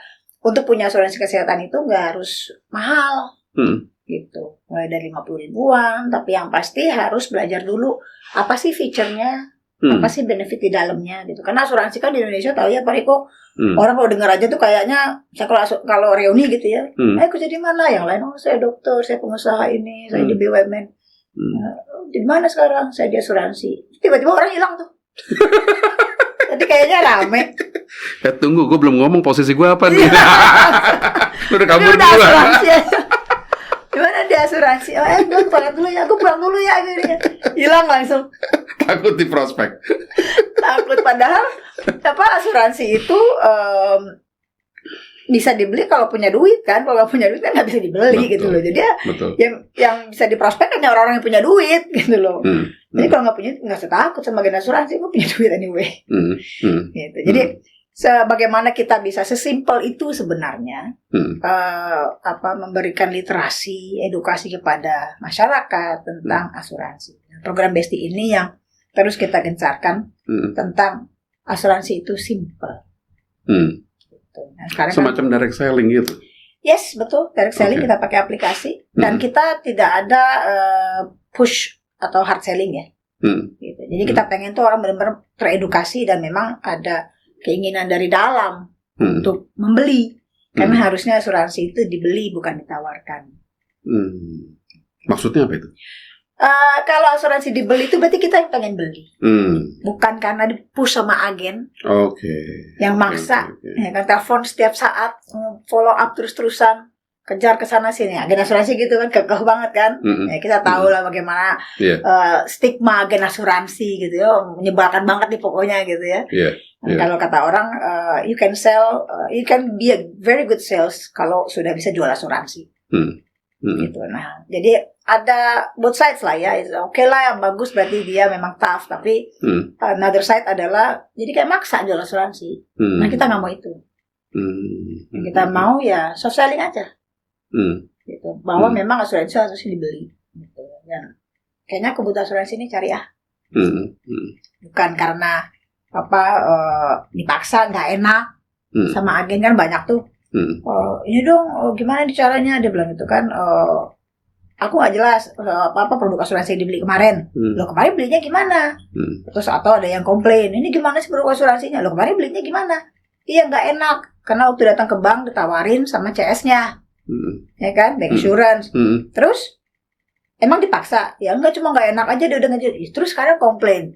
untuk punya asuransi kesehatan itu nggak harus mahal, gitu, mulai dari 50 ribuan, tapi yang pasti harus belajar dulu apa sih fiturnya, apa sih benefit di dalamnya, gitu. Karena asuransi kan di Indonesia tahu ya Pak Riko, orang kalau dengar aja tuh kayaknya, kalau reuni gitu ya, kerja di mana? Yang lain, saya dokter, saya pengusaha ini, saya di BUMN, di mana sekarang? Saya di asuransi. Tiba-tiba orang hilang tuh. Jadi kayaknya rame. Ya tunggu, gue belum ngomong posisi gue apa nih. Lu udah kabur dulu. Asuransi aja. Gimana di asuransi? Gue pulang dulu ya, gue pulang dulu ya. Hilang langsung. Takut di prospek. Takut, padahal asuransi itu bisa dibeli kalau punya duit kan. Kalau nggak punya duit kan nggak bisa dibeli. Betul, gitu loh. Jadi yang bisa diprospek hanya orang-orang yang punya duit gitu loh. Jadi kalau nggak punya, nggak usah takut sama agen asuransi, gue punya duit anyway. Gitu. Jadi sebagaimana kita bisa sesimpel itu sebenarnya, memberikan literasi, edukasi kepada masyarakat tentang asuransi. Program Bestie ini yang terus kita gencarkan tentang asuransi itu simple. Gitu. Nah, semacam direct selling gitu. Yes, betul. Direct selling kita pakai aplikasi dan kita tidak ada push atau hard selling ya. Gitu. Jadi kita pengen tuh orang benar-benar teredukasi dan memang ada keinginan dari dalam untuk membeli. Karena harusnya asuransi itu dibeli bukan ditawarkan. Maksudnya apa itu? Kalau asuransi dibeli itu berarti kita yang pengen beli. Bukan karena di-push sama agen. Yang maksa. Ya, kan telepon setiap saat, follow up terus-terusan. Kejar ke sana sini, agen asuransi gitu kan, kekeh banget kan. Ya, kita tahu lah bagaimana stigma agen asuransi gitu ya, menyebalkan banget nih pokoknya gitu ya. Kalau kata orang, you can sell, you can be a very good sales kalau sudah bisa jual asuransi. Gitu. Nah, jadi ada both sides lah ya. Oke lah, yang bagus berarti dia memang tough, tapi another side adalah jadi kayak maksa jual asuransi. Nah, kita nggak mau itu. Kita mau ya soft selling aja. Gitu. Bahwa memang asuransi harus dibeli gitu. Dan kayaknya kebutuhan asuransi ini cari bukan karena dipaksa, nggak enak sama agen kan banyak tuh. Ini dong gimana caranya, dia bilang gitu kan, aku nggak jelas apa produk asuransi yang dibeli kemarin. Lo kemarin belinya gimana? Terus atau ada yang komplain, ini gimana sih produk asuransinya? Lo kemarin belinya gimana? Iya, nggak enak karena waktu datang ke bank ditawarin sama CS-nya. Ya kan, bank insurance. Terus emang dipaksa? Ya enggak, cuma nggak enak aja dia udah ngejel. Terus sekarang komplain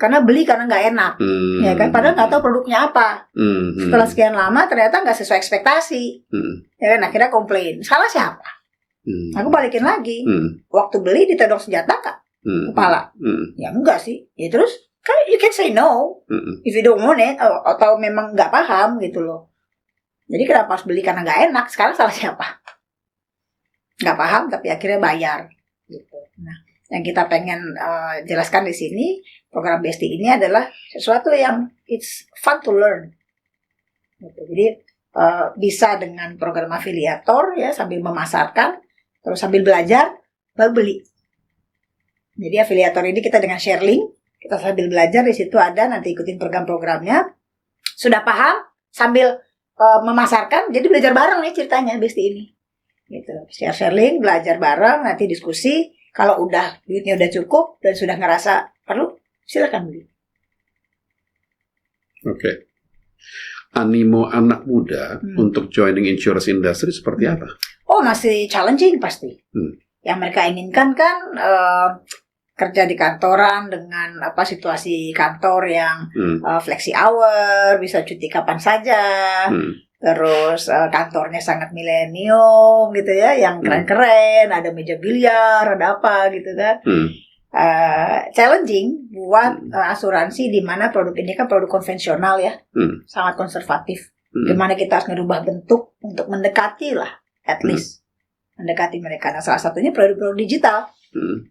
karena beli karena nggak enak. Ya kan, padahal nggak tahu produknya apa. Setelah sekian lama ternyata nggak sesuai ekspektasi. Ya kan, akhirnya komplain. Salah siapa? Aku balikin lagi. Waktu beli ditodong senjata kak kepala. Ya enggak sih. Ya terus kan you can say no if you don't want it, atau memang nggak paham gitu loh. Jadi kenapa harus beli karena nggak enak? Sekarang salah siapa? Nggak paham tapi akhirnya bayar. Gitu. Nah, yang kita pengen jelaskan di sini, program Bestie ini adalah sesuatu yang it's fun to learn. Gitu. Jadi bisa dengan program afiliator ya, sambil memasarkan, terus sambil belajar, baru beli. Jadi afiliator ini kita dengan share link, kita sambil belajar, di situ ada nanti ikutin program-programnya. Sudah paham sambil memasarkan, jadi belajar bareng nih ceritanya Bestie ini. Gitu. Share link, belajar bareng, nanti diskusi. Kalau udah duitnya udah cukup dan sudah ngerasa perlu, silakan beli. Oke. Animo anak muda untuk joining insurance industry seperti apa? Oh, masih challenging pasti. Yang mereka inginkan kan kerja di kantoran dengan situasi kantor yang flexi hour, bisa cuti kapan saja, terus kantornya sangat milenium gitu ya, yang keren-keren, ada meja biliar, ada apa gitu kan. Challenging buat asuransi di mana produk ini kan produk konvensional ya, sangat konservatif. Gimana kita harus merubah bentuk untuk mendekati lah, at least mendekati mereka. Nah, salah satunya produk-produk digital.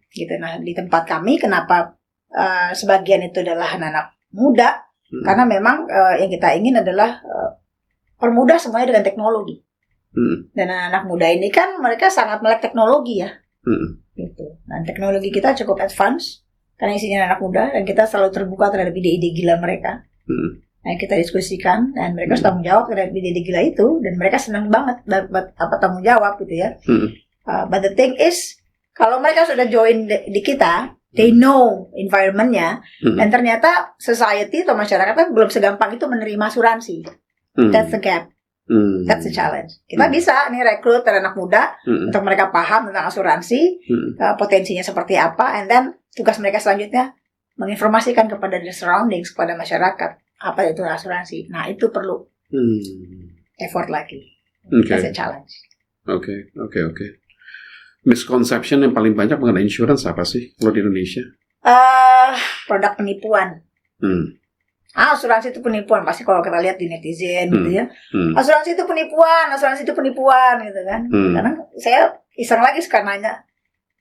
Gitu. Nah, di tempat kami kenapa sebagian itu adalah anak-anak muda, karena memang yang kita ingin adalah permudah semuanya dengan teknologi. Dan anak-anak muda ini kan mereka sangat melek teknologi ya. Gitu. Dan teknologi kita cukup advance karena isinya anak muda, dan kita selalu terbuka terhadap ide-ide gila mereka. Nah, kita diskusikan dan mereka harus tanggung jawab terhadap ide-ide gila itu, dan mereka senang banget dapat tanggung jawab gitu ya. But the thing is, kalau mereka sudah join di kita, they know environment-nya, dan ternyata society atau masyarakat kan belum segampang itu menerima asuransi. That's the gap. That's the challenge. Kita bisa nih rekrut anak muda untuk mereka paham tentang asuransi, potensinya seperti apa, and then tugas mereka selanjutnya menginformasikan kepada the surroundings, kepada masyarakat apa itu asuransi. Nah, itu perlu effort lagi. That's a challenge. Oke. Misconception yang paling banyak mengenai insurance apa sih kalau di Indonesia? Produk penipuan. Asuransi itu penipuan, pasti kalau kita lihat di netizen gitu ya. Asuransi itu penipuan gitu kan. Karena saya iseng lagi sekarang nanya,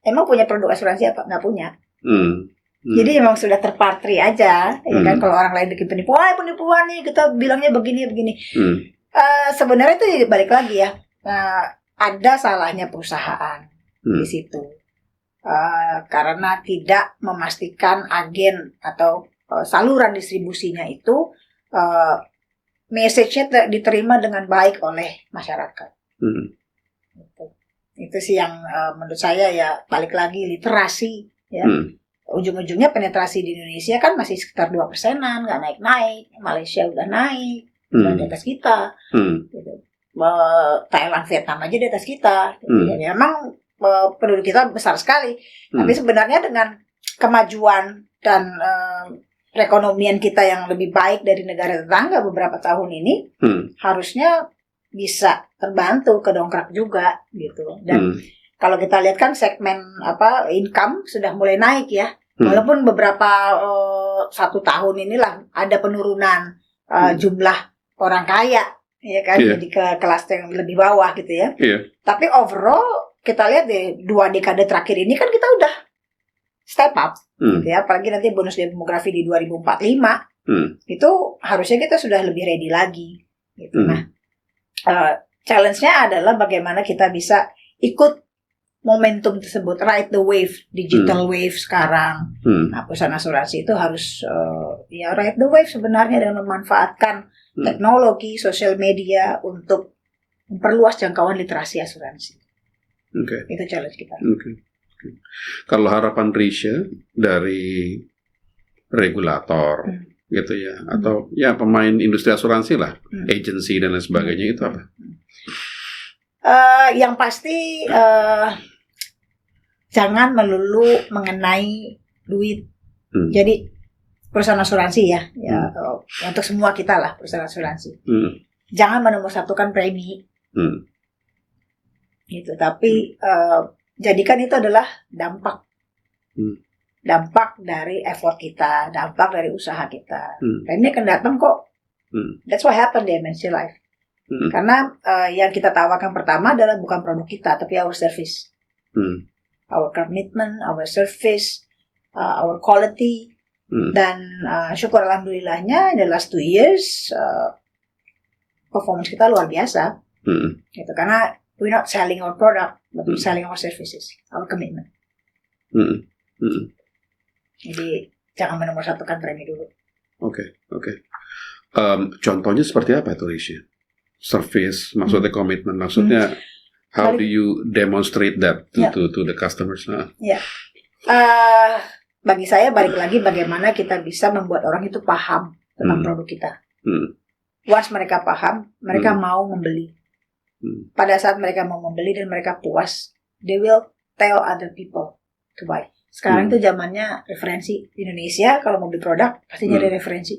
emang punya produk asuransi apa? Nggak punya. Jadi emang sudah terpatri aja, ya kan. Kalau orang lain bikin penipuan nih, kita bilangnya begini. Sebenarnya itu balik lagi ya. Ada salahnya perusahaan di situ, karena tidak memastikan agen atau saluran distribusinya itu message-nya diterima dengan baik oleh masyarakat. Itu sih yang menurut saya ya, balik lagi literasi ya. Ujung-ujungnya penetrasi di Indonesia kan masih sekitar 2%-an, nggak naik-naik. Malaysia udah naik, udah di atas kita. Gitu. Thailand, Vietnam aja di atas kita. Jadi memang penduduk kita besar sekali. Tapi sebenarnya dengan kemajuan dan perekonomian kita yang lebih baik dari negara tetangga beberapa tahun ini, harusnya bisa terbantu, kedongkrak juga gitu. Dan kalau kita lihat kan segmen income sudah mulai naik ya. Walaupun beberapa 1 tahun inilah ada penurunan jumlah orang kaya, ya kan, jadi ke kelas yang lebih bawah gitu ya. Tapi overall kita lihat di 2 dekade terakhir ini kan kita udah step up, gitu ya. Apalagi nanti bonus demografi di 2045, itu harusnya kita sudah lebih ready lagi, gitu. Nah, challenge-nya adalah bagaimana kita bisa ikut momentum tersebut, ride the wave, digital wave sekarang. Nah, perusahaan asuransi itu harus ride the wave sebenarnya dengan memanfaatkan teknologi, sosial media untuk memperluas jangkauan literasi asuransi. Itu challenge kita. Kalau harapan Risha dari regulator, gitu ya, atau ya pemain industri asuransi lah, agency dan lain sebagainya, itu apa? Yang pasti jangan melulu mengenai duit. Jadi perusahaan asuransi ya, untuk semua kita lah perusahaan asuransi. Jangan menomorsatukan premi, gitu. Tapi jadikan itu adalah dampak dari effort kita, dampak dari usaha kita. Dan ini akan datang kok. That's what happened di MNC Life. Karena yang kita tawarkan pertama adalah bukan produk kita, tapi our service, our commitment, our service, our quality. Dan syukur alhamdulillahnya in the last 2 years performance kita luar biasa. Gitu. Karena we're not selling our product, but we're selling our services, our commitment. Jadi jangan menomorsatukan premi dulu. Oke. Contohnya seperti apa itu, Risha? Service, maksudnya komitmen, maksudnya how do you demonstrate that to the customers? Bagi saya balik lagi bagaimana kita bisa membuat orang itu paham tentang produk kita. Once mereka paham, mereka mau membeli. Pada saat mereka mau membeli dan mereka puas, they will tell other people to buy. Sekarang itu zamannya referensi. Di Indonesia kalau mau beli produk pasti nyari referensi.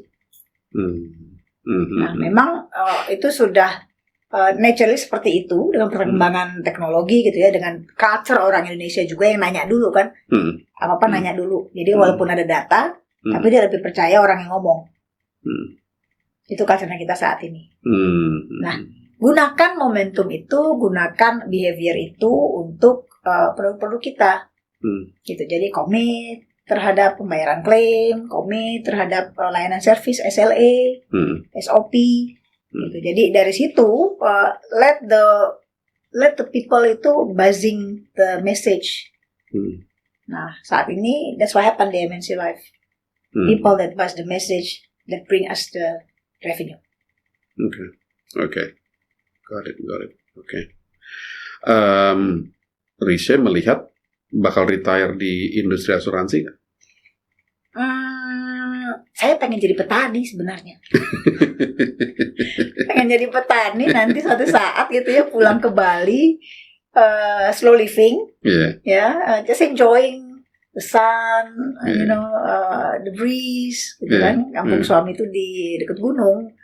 Nah, memang itu sudah naturally seperti itu dengan perkembangan teknologi gitu ya, dengan culture orang Indonesia juga yang nanya dulu kan, apa-apa nanya dulu. Jadi walaupun ada data, tapi dia lebih percaya orang yang ngomong. Itu culture kita saat ini. Nah, gunakan momentum itu, gunakan behavior itu untuk produk-produk kita. Gitu. Jadi komit terhadap pembayaran klaim, komit terhadap layanan service SLA, SOP. Gitu. Jadi dari situ let the people itu buzzing the message. Nah, saat ini that's what happened di MNC Life. People that buzz the message that bring us the revenue. Okay. Got it. Okay. Risha melihat bakal retire di industri asuransi nggak? Saya pengen jadi petani sebenarnya. Pengen jadi petani nanti suatu saat gitu ya, pulang ke Bali, slow living, just enjoying the sun, the breeze, gitu kan. Kampung suami itu di dekat gunung.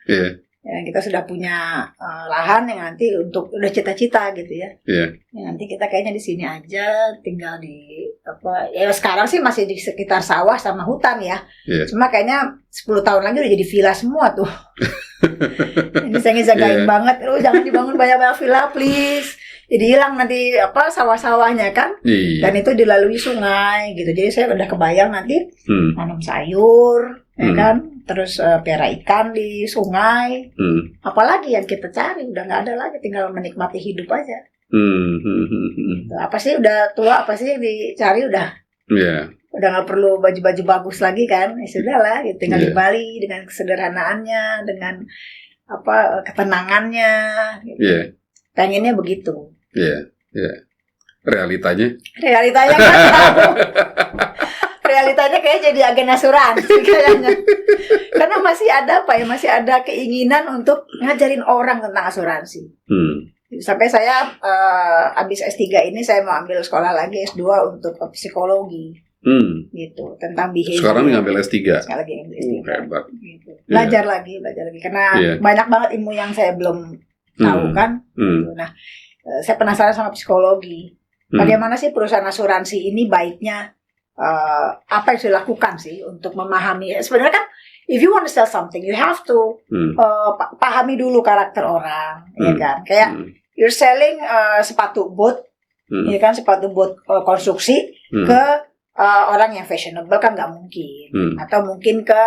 Ya, kita sudah punya lahan yang nanti untuk udah cita-cita gitu ya. Ya, nanti kita kayaknya di sini aja, tinggal di ya sekarang sih masih di sekitar sawah sama hutan ya. Cuma kayaknya 10 tahun lagi udah jadi villa semua tuh. Jadi saya ngejagain banget, jangan dibangun banyak-banyak villa please. Jadi hilang nanti sawah-sawahnya kan. Dan itu dilalui sungai gitu. Jadi saya udah kebayang nanti nanam sayur, ya kan? Terus pelihara ikan di sungai. Apalagi yang kita cari udah nggak ada lagi, tinggal menikmati hidup aja. Apa sih udah tua, apa sih yang dicari udah nggak perlu baju-baju bagus lagi kan, ya sudah lah, tinggal di Bali dengan kesederhanaannya, dengan ketenangannya, gitu. Pengennya begitu. Realitanya kan realitanya kayak jadi agen asuransi kayaknya. Karena masih ada keinginan untuk ngajarin orang tentang asuransi. Sampai saya habis S3 ini saya mau ambil sekolah lagi S2 untuk psikologi. Gitu, tentang behavior. Sekarang ngambil S3. Sekarang lagi ngambil S3. Hebat. Gitu. Belajar lagi karena banyak banget ilmu yang saya belum tahu kan. Gitu. Nah, saya penasaran sama psikologi. Bagaimana sih perusahaan asuransi ini baiknya apa yang saya lakukan sih untuk memahami. Sebenarnya kan if you want to sell something you have to pahami dulu karakter orang, ya kan? Kayak you're selling sepatu boot, ya kan, sepatu boot konstruksi ke orang yang fashionable kan nggak mungkin, atau mungkin ke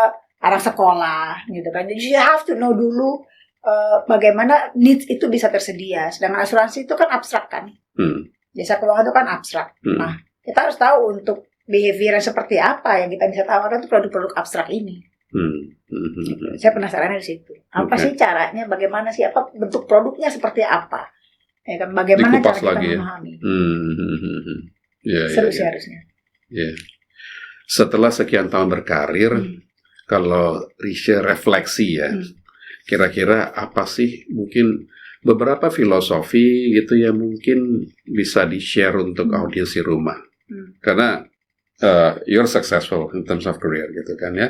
arah sekolah gitu kan. Jadi you have to know dulu bagaimana needs itu bisa tersedia. Sedangkan asuransi itu kan abstrak kan, jasa keuangan itu kan abstrak. Nah, kita harus tahu untuk behavior yang seperti apa yang kita bisa tawarkan itu produk-produk abstrak ini. Saya penasaran di situ. Apa sih caranya? Bagaimana sih bentuk produknya seperti apa? Ya kan, bagaimana dikupas cara kita lagi, memahami? Seru sih harusnya. Setelah sekian tahun berkarir, kalau Risha refleksi kira-kira apa sih mungkin beberapa filosofi gitu yang mungkin bisa di-share untuk audiens di rumah? Karena you're successful in terms of career gitu kan ya.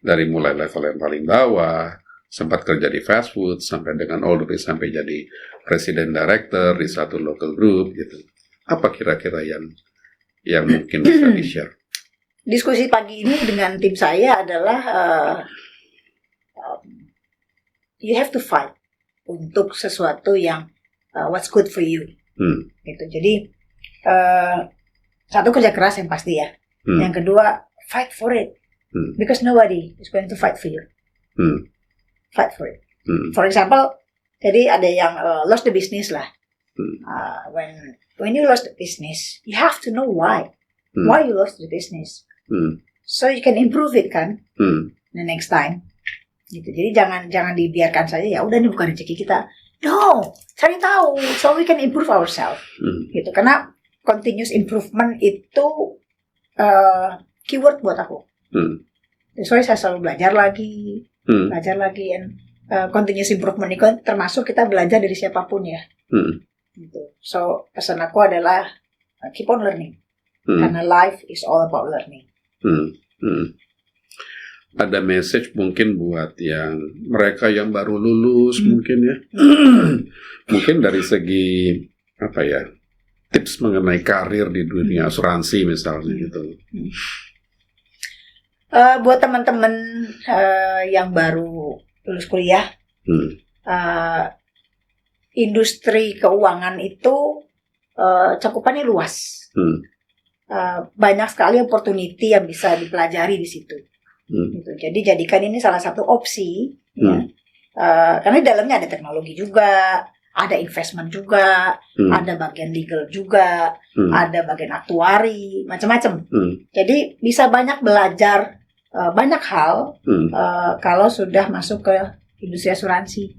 Dari mulai level yang paling bawah, sempat kerja di fast food, sampai dengan all the way sampai jadi presiden director di satu local group gitu. Apa kira-kira yang mungkin bisa di-share? Diskusi pagi ini dengan tim saya adalah you have to fight untuk sesuatu yang what's good for you. Gitu. Jadi satu, kerja keras yang pasti ya. Yang kedua, fight for it. Because nobody is going to fight for you. Fight for it. For example, jadi ada yang lost the business lah. When you lost the business, you have to know why. Why you lost the business. So you can improve it kan. The next time. Gitu. Jadi jangan dibiarkan saja, ya udah ini bukan rezeki kita. No, cari tahu. So we can improve ourselves. Gitu. Karena continuous improvement itu keyword buat aku. So saya selalu belajar lagi, and continuous improvement itu termasuk kita belajar dari siapapun ya. Gitu. So pesan aku adalah keep on learning, karena life is all about learning. ada message mungkin buat yang mereka yang baru lulus mungkin ya. Mungkin dari segi apa ya, tips mengenai karir di dunia asuransi misalnya gitu. Buat teman-teman yang baru lulus kuliah, industri keuangan itu cakupannya luas. Banyak sekali opportunity yang bisa dipelajari di situ. Gitu. Jadi jadikan ini salah satu opsi, ya. Karena di dalamnya ada teknologi juga, ada investment juga, ada bagian legal juga, ada bagian aktuari, macam-macam. Jadi bisa banyak belajar banyak hal kalau sudah masuk ke industri asuransi.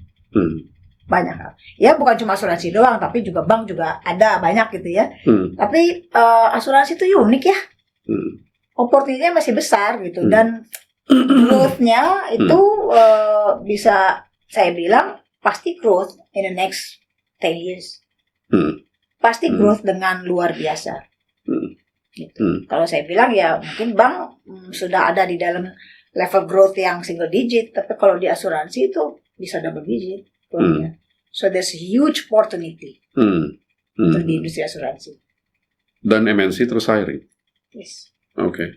Banyak hal. Ya bukan cuma asuransi doang, tapi juga bank juga ada banyak gitu ya. Tapi asuransi itu unik ya. Opportunity-nya masih besar gitu, dan growth-nya itu bisa saya bilang pasti growth in the next 10 years. Pasti growth dengan luar biasa. Gitu. Kalau saya bilang ya mungkin bank sudah ada di dalam level growth yang single digit, tapi kalau di asuransi itu bisa double digit. So there's a huge opportunity untuk di industri asuransi. Dan MNC terus hiring. Yes. Okay.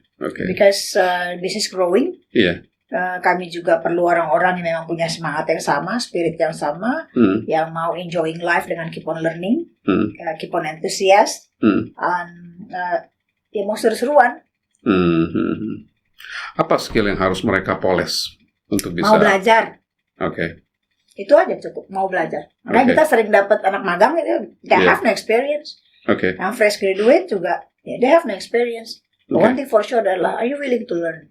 Because business growing. Iya. Kami juga perlu orang-orang yang memang punya semangat yang sama, spirit yang sama, yang mau enjoying life dengan keep on learning, keep on enthusiast, and ya mau seru-seruan. Apa skill yang harus mereka poles untuk bisa? Mau belajar. Oke. Itu aja cukup, mau belajar. Makanya kita sering dapat anak magang gitu, they have no experience. Yang fresh graduate juga, they have no experience. One thing for sure adalah, are you willing to learn?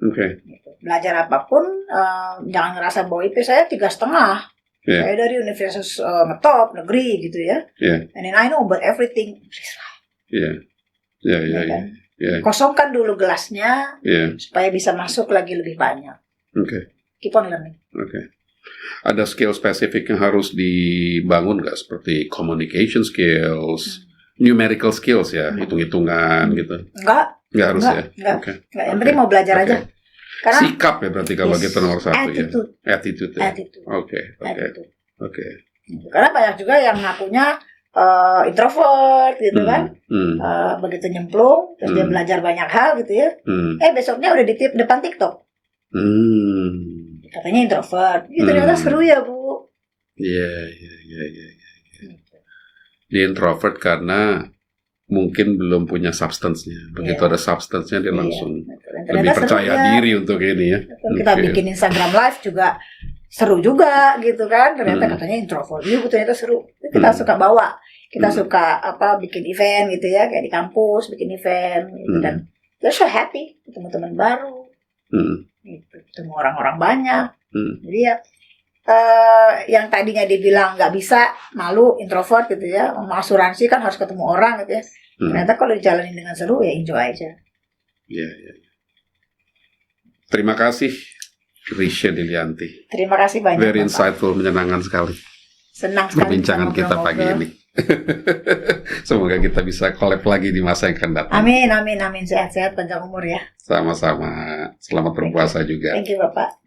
Gitu. Belajar apapun, jangan ngerasa bahwa IP saya 3,5. Saya dari universitas ngetop, negeri gitu ya. And then I know about everything. Kosongkan dulu gelasnya, supaya bisa masuk lagi lebih banyak. Keep on learning. Ada skill spesifik yang harus dibangun nggak, seperti communication skills, numerical skills ya, hitung-hitungan gitu? Enggak harus ya. Enggak. Yang penting mau belajar aja. Karena sikap ya berarti kalau gitu nomor satu. Attitude ya. Oke. Karena banyak juga yang ngakunya introvert gitu kan, begitu nyemplung terus dia belajar banyak hal gitu ya, besoknya udah di depan TikTok. Katanya introvert, ternyata seru ya Bu. Iya. Dia introvert karena mungkin belum punya substance-nya. Begitu ada substance-nya dia langsung lebih percaya diri untuk ini ya. Kita bikin Instagram Live juga seru juga gitu kan. Ternyata katanya introvert. Iya, ternyata seru. Kita suka bawa. Kita suka bikin event gitu ya, kayak di kampus bikin event gitu. Dan we're so happy ketemu teman baru. Gitu, ketemu orang-orang banyak. Jadi ya yang tadinya dibilang nggak bisa, malu, introvert gitu ya, mau asuransi kan harus ketemu orang gitu ya. Ternyata kalau dijalanin dengan seru ya enjoy aja. Iya. Terima kasih Risha Dilianti. Terima kasih banyak. Very insightful, menyenangkan sekali. Senang sekali perbincangan kita pagi ini. Semoga kita bisa collab lagi di masa yang akan datang. Amin. Sehat-sehat, panjang umur ya. Sama-sama. Selamat berpuasa juga. Thank you Bapak.